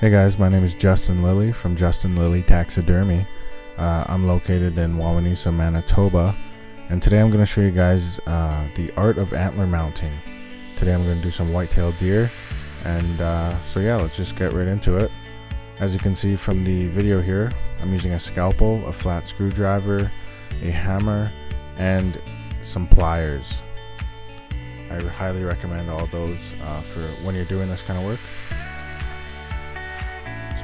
Hey guys, my name is Justin Lilley from Justin Lilley Taxidermy. I'm located in Wawanesa, Manitoba, and today I'm going to show you guys the art of antler mounting. Today I'm going to do some white-tailed deer, and so yeah, let's just get right into it. As you can see from the video here, I'm using a scalpel, a flat screwdriver, a hammer, and some pliers. I highly recommend all those for when you're doing this kind of work.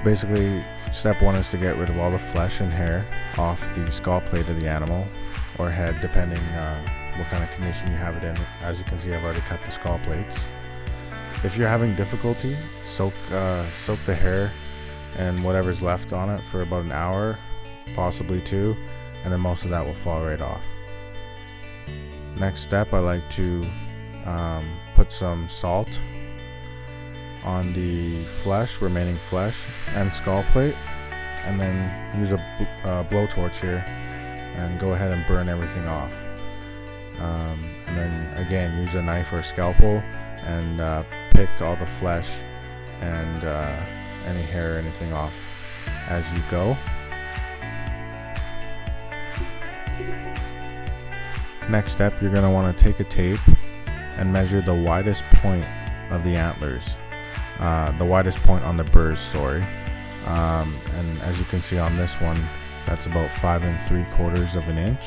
Basically, step one is to get rid of all the flesh and hair off the skull plate of the animal or head, depending what kind of condition you have it in. As you can see, I've already cut the skull plates. If you're having difficulty, soak the hair and whatever's left on it for about an hour, possibly two, and then most of that will fall right off. Next step, I like to put some salt on the remaining flesh and skull plate, and then use a blowtorch here and go ahead and burn everything off. And then again, use a knife or a scalpel and pick all the flesh and any hair or anything off as you go. Next step, you're going to want to take a tape and measure the widest point of the antlers. The widest point on the burrs, and as you can see on this one, that's about 5 3/4 of an inch.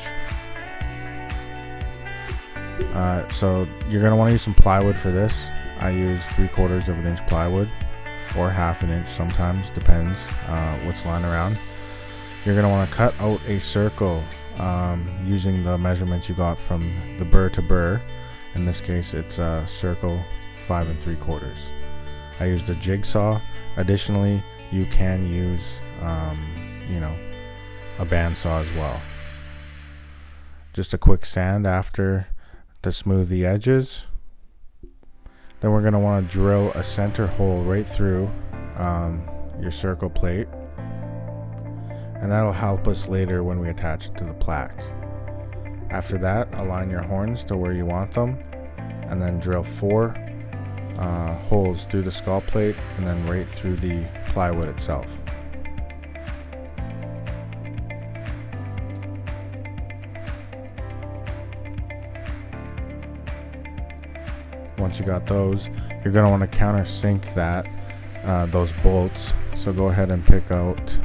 So you're going to want to use some plywood for this. I use 3/4 of an inch plywood, or 1/2 inch sometimes, depends what's lying around. You're going to want to cut out a circle using the measurements you got from the burr to burr. In this case, it's a circle 5 3/4. I used a jigsaw. Additionally, you can use, a bandsaw as well. Just a quick sand after to smooth the edges. Then we're going to want to drill a center hole right through your circle plate, and that'll help us later when we attach it to the plaque. After that, align your horns to where you want them, and then drill 4 holes through the skull plate and then right through the plywood itself. Once you got those, you're going to want to countersink those bolts. So go ahead and pick out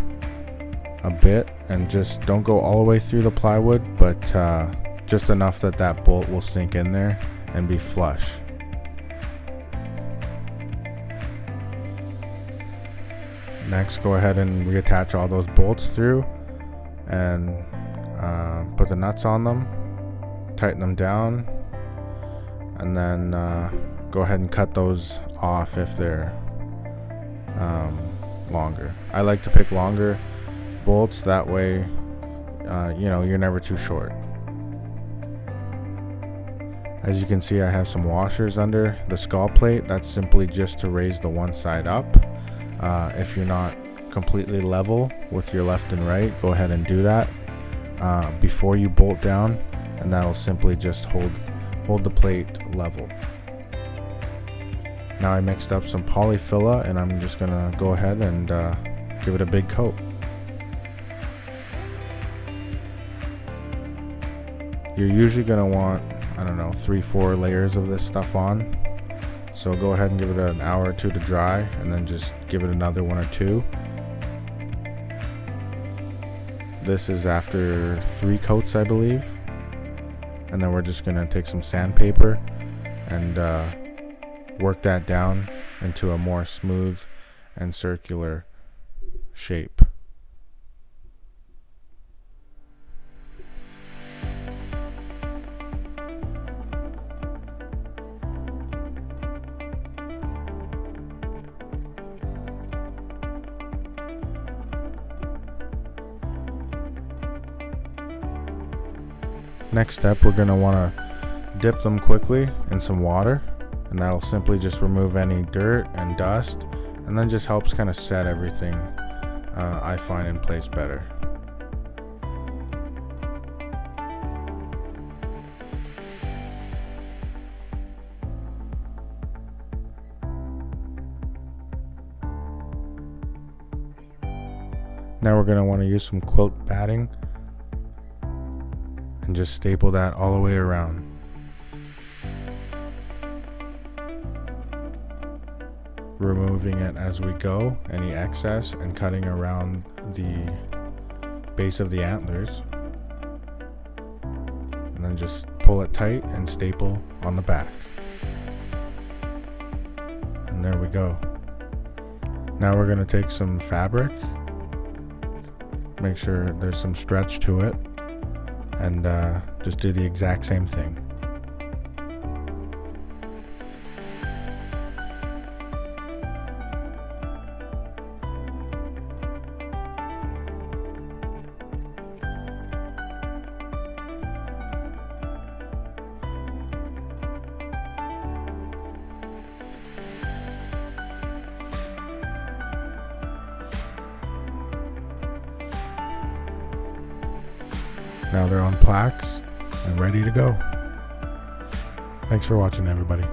a bit and just don't go all the way through the plywood, but just enough that bolt will sink in there and be flush. Next, go ahead and reattach all those bolts through and put the nuts on them, tighten them down, and then go ahead and cut those off if they're longer. I like to pick longer bolts, that way you're never too short. As you can see, I have some washers under the skull plate. That's simply just to raise the one side up. If you're not completely level with your left and right, go ahead and do that before you bolt down, and that'll simply just hold the plate level. Now I mixed up some polyfilla, and I'm just gonna go ahead and give it a big coat. You're usually gonna want, 3-4 layers of this stuff on. So go ahead and give it an hour or two to dry, and then just give it another 1 or 2. This is after 3 coats, I believe. And then we're just going to take some sandpaper and work that down into a more smooth and circular shape. Next step, we're going to want to dip them quickly in some water, and that'll simply just remove any dirt and dust, and then just helps kind of set everything, I find, in place better. Now we're going to want to use some quilt batting and just staple that all the way around. Removing it as we go, any excess, and cutting around the base of the antlers. And then just pull it tight and staple on the back. And there we go. Now we're going to take some fabric, make sure there's some stretch to it, and just do the exact same thing. Now they're on plaques and ready to go. Thanks for watching, everybody.